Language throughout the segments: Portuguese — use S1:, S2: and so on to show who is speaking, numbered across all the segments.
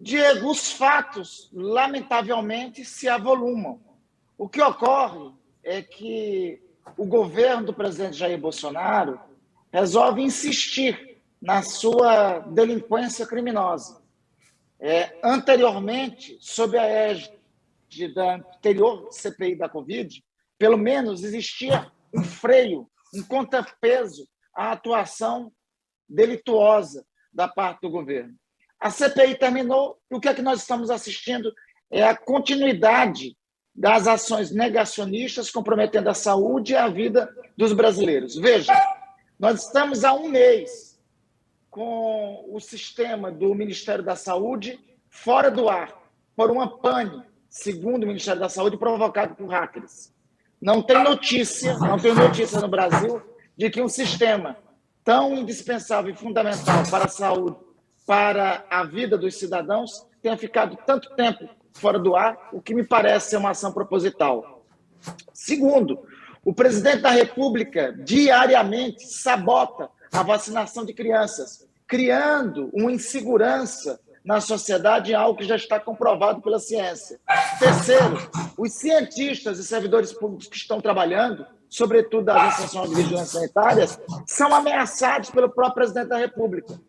S1: Diego, os fatos, lamentavelmente, se avolumam. O que ocorre é que o governo do presidente Jair Bolsonaro resolve insistir na sua delinquência criminosa. Anteriormente, sob a égide da anterior CPI da Covid, pelo menos existia um freio, um contrapeso à atuação delituosa da parte do governo. A CPI terminou e o que é que nós estamos assistindo é a continuidade das ações negacionistas comprometendo a saúde e a vida dos brasileiros. Veja, nós estamos há um mês com o sistema do Ministério da Saúde fora do ar, por uma pane, segundo o Ministério da Saúde, provocado por hackers. Não tem notícia no Brasil de que um sistema tão indispensável e fundamental para a saúde, para a vida dos cidadãos, tenha ficado tanto tempo fora do ar, o que me parece ser uma ação proposital. Segundo, o presidente da República diariamente sabota a vacinação de crianças, criando uma insegurança na sociedade, algo que já está comprovado pela ciência. Terceiro, os cientistas e servidores públicos que estão trabalhando, sobretudo da Agência Nacional de Vigilância Sanitária, são ameaçados pelo próprio presidente da República.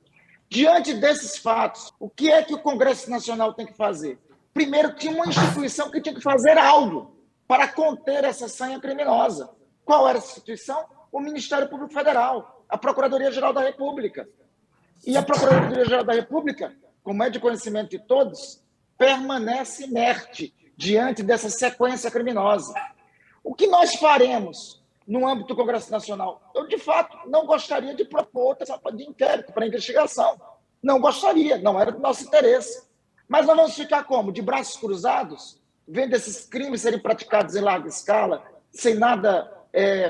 S1: Diante desses fatos, o que é que o Congresso Nacional tem que fazer? Primeiro, tinha uma instituição que tinha que fazer algo para conter essa sanha criminosa. Qual era essa instituição? O Ministério Público Federal, a Procuradoria-Geral da República. E a Procuradoria-Geral da República, como é de conhecimento de todos, permanece inerte diante dessa sequência criminosa. O que nós faremos no âmbito do Congresso Nacional? Eu, de fato, não gostaria de propor outra etapa de inquérito para investigação. Não gostaria, não era do nosso interesse. Mas nós vamos ficar como? De braços cruzados, vendo esses crimes serem praticados em larga escala, sem nada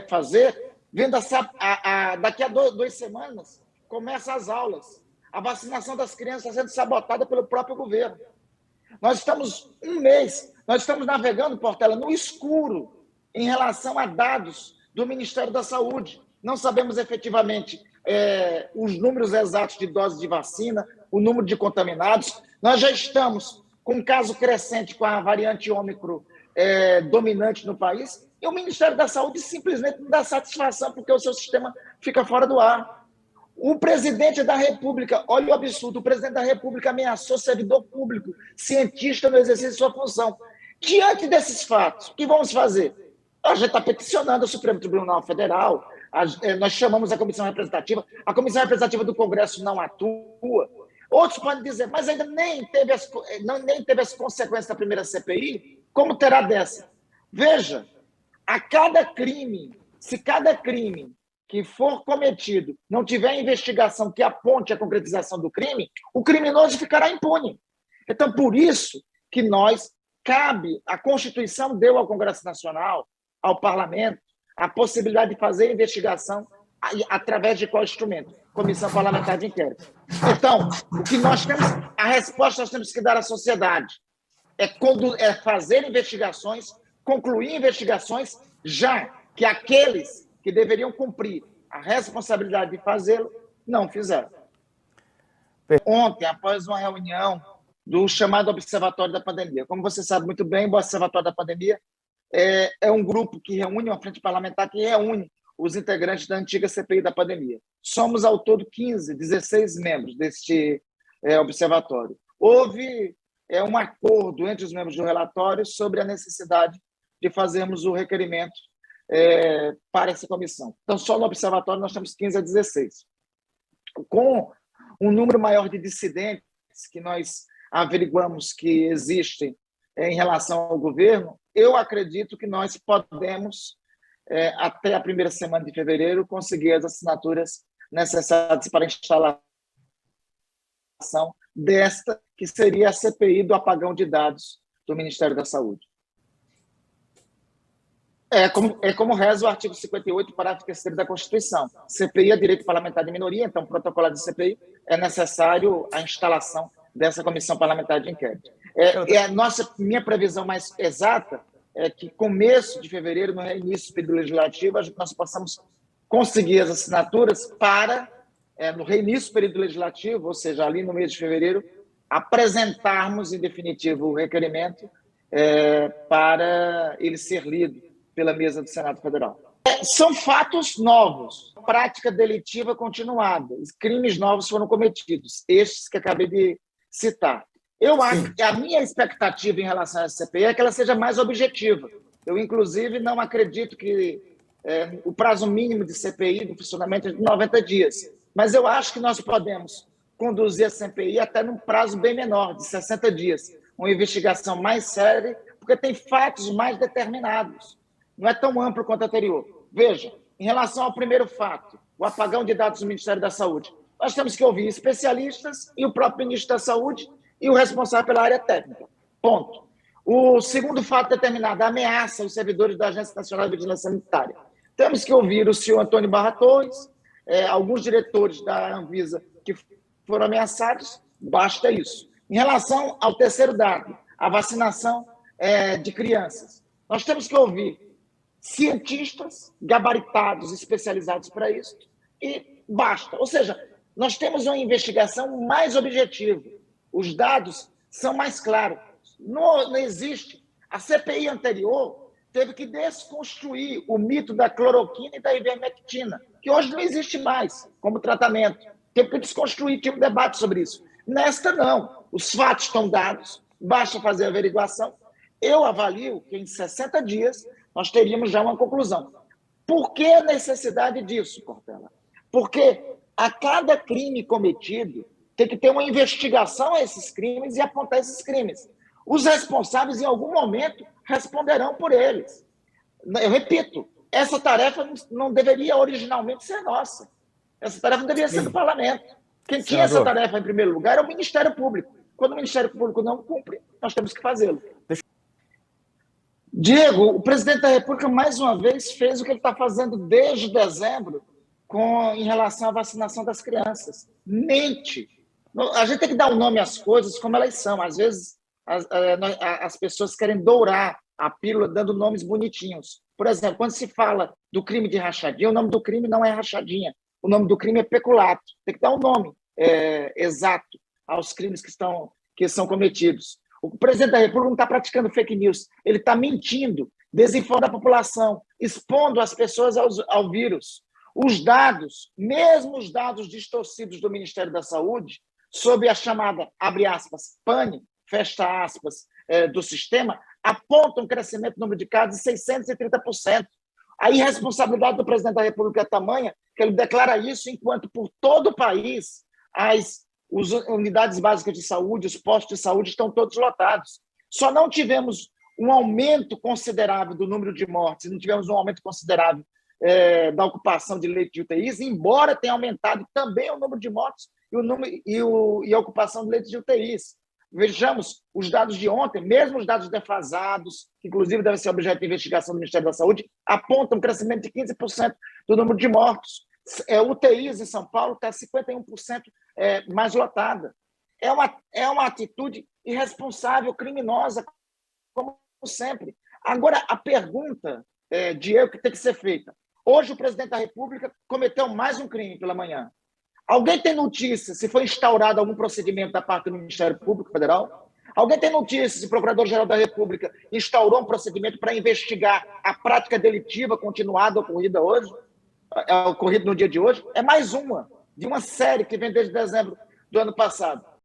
S1: fazer, vendo daqui a 2 semanas, começam as aulas. A vacinação das crianças está sendo sabotada pelo próprio governo. Nós estamos um mês, nós estamos navegando, Portela, no escuro em relação a dados do Ministério da Saúde. Não sabemos efetivamente os números exatos de doses de vacina, o número de contaminados. Nós já estamos com um caso crescente com a variante Ômicron dominante no país, e o Ministério da Saúde simplesmente não dá satisfação porque o seu sistema fica fora do ar. O presidente da República, olha o absurdo, o presidente da República ameaçou servidor público, cientista no exercício de sua função. Diante desses fatos, o que vamos fazer? A gente está peticionando o Supremo Tribunal Federal, nós chamamos a comissão representativa do Congresso não atua. Outros podem dizer, mas ainda nem teve as consequências da primeira CPI, como terá dessa? Veja, se cada crime que for cometido não tiver investigação que aponte a concretização do crime, o criminoso ficará impune. Então, por isso que a Constituição deu ao Congresso Nacional, ao Parlamento, a possibilidade de fazer investigação através de qual instrumento? Comissão Parlamentar de Inquérito. Então, a resposta que nós temos que dar à sociedade é fazer investigações, concluir investigações, já que aqueles que deveriam cumprir a responsabilidade de fazê-lo não fizeram. Ontem, após uma reunião do chamado Observatório da Pandemia, como você sabe muito bem, o Observatório da Pandemia é um grupo que reúne, uma frente parlamentar que reúne os integrantes da antiga CPI da pandemia. Somos, ao todo, 16 membros deste observatório. Houve um acordo entre os membros do relatório sobre a necessidade de fazermos o requerimento para essa comissão. Então, só no observatório nós temos 15 a 16. Com um número maior de dissidentes que nós averiguamos que existem em relação ao governo, eu acredito que nós podemos, até a primeira semana de fevereiro, conseguir as assinaturas necessárias para a instalação desta, que seria a CPI do apagão de dados do Ministério da Saúde. Como reza o artigo 58, parágrafo 3º da Constituição. CPI é direito parlamentar de minoria, então, protocolado de CPI, é necessário a instalação dessa comissão parlamentar de inquérito. Minha previsão mais exata é que, começo de fevereiro, no início do período legislativo, nós possamos conseguir as assinaturas para, no reinício do período legislativo, ou seja, ali no mês de fevereiro, apresentarmos, em definitivo, o requerimento para ele ser lido pela mesa do Senado Federal. São fatos novos, prática delitiva continuada, crimes novos foram cometidos, estes que acabei de citar. A minha expectativa em relação a essa CPI é que ela seja mais objetiva. Eu, inclusive, não acredito que o prazo mínimo de CPI, do funcionamento, é de 90 dias. Mas eu acho que nós podemos conduzir a CPI até num prazo bem menor, de 60 dias. Uma investigação mais séria, porque tem fatos mais determinados. Não é tão amplo quanto o anterior. Veja, em relação ao primeiro fato, o apagão de dados do Ministério da Saúde, nós temos que ouvir especialistas e o próprio ministro da Saúde e o responsável pela área técnica. Ponto. O segundo fato determinado, a ameaça aos servidores da Agência Nacional de Vigilância Sanitária. Temos que ouvir o senhor Antônio Barra Torres, alguns diretores da Anvisa que foram ameaçados, basta isso. Em relação ao terceiro dado, a vacinação de crianças, nós temos que ouvir cientistas gabaritados, especializados para isso, e basta. Ou seja, nós temos uma investigação mais objetiva. Os dados são mais claros. Não existe. A CPI anterior teve que desconstruir o mito da cloroquina e da ivermectina, que hoje não existe mais como tratamento. Teve que desconstruir, tinha um debate sobre isso. Nesta, não. Os fatos estão dados, basta fazer a averiguação. Eu avalio que em 60 dias nós teríamos já uma conclusão. Por que a necessidade disso, Cortella? Porque a cada crime cometido tem que ter uma investigação a esses crimes e apontar esses crimes. Os responsáveis, em algum momento, responderão por eles. Eu repito, essa tarefa não deveria originalmente ser nossa. Essa tarefa deveria ser do parlamento. Quem tinha essa tarefa, em primeiro lugar, é o Ministério Público. Quando o Ministério Público não cumpre, nós temos que fazê-lo. Diego, o presidente da República, mais uma vez, fez o que ele está fazendo desde dezembro em relação à vacinação das crianças. Mente. A gente tem que dar o nome às coisas como elas são. Às vezes, as pessoas querem dourar a pílula dando nomes bonitinhos. Por exemplo, quando se fala do crime de rachadinha, o nome do crime não é rachadinha. O nome do crime é peculato. Tem que dar um nome exato aos crimes que são cometidos. O presidente da República não está praticando fake news. Ele está mentindo, desinformando a população, expondo as pessoas ao vírus. Os dados, mesmo os dados distorcidos do Ministério da Saúde, sob a chamada, abre aspas, pane, fecha aspas, do sistema, apontam um crescimento do número de casos de 630%. A irresponsabilidade do presidente da República é tamanha que ele declara isso enquanto por todo o país as unidades básicas de saúde, os postos de saúde estão todos lotados. Só não tivemos um aumento considerável do número de mortes, não tivemos um aumento considerável da ocupação de leitos de UTIs, embora tenha aumentado também o número de mortes e a ocupação de leitos de UTIs. Vejamos os dados de ontem, mesmo os dados defasados, que inclusive devem ser objeto de investigação do Ministério da Saúde, apontam um crescimento de 15% do número de mortos. UTIs em São Paulo está 51% mais lotada. É uma atitude irresponsável, criminosa, como sempre. Agora, a pergunta, Diego, que tem que ser feita. Hoje, o presidente da República cometeu mais um crime pela manhã. Alguém tem notícia se foi instaurado algum procedimento da parte do Ministério Público Federal? Alguém tem notícia se o Procurador-Geral da República instaurou um procedimento para investigar a prática delitiva continuada ocorrida no dia de hoje? É mais uma, de uma série que vem desde dezembro do ano passado.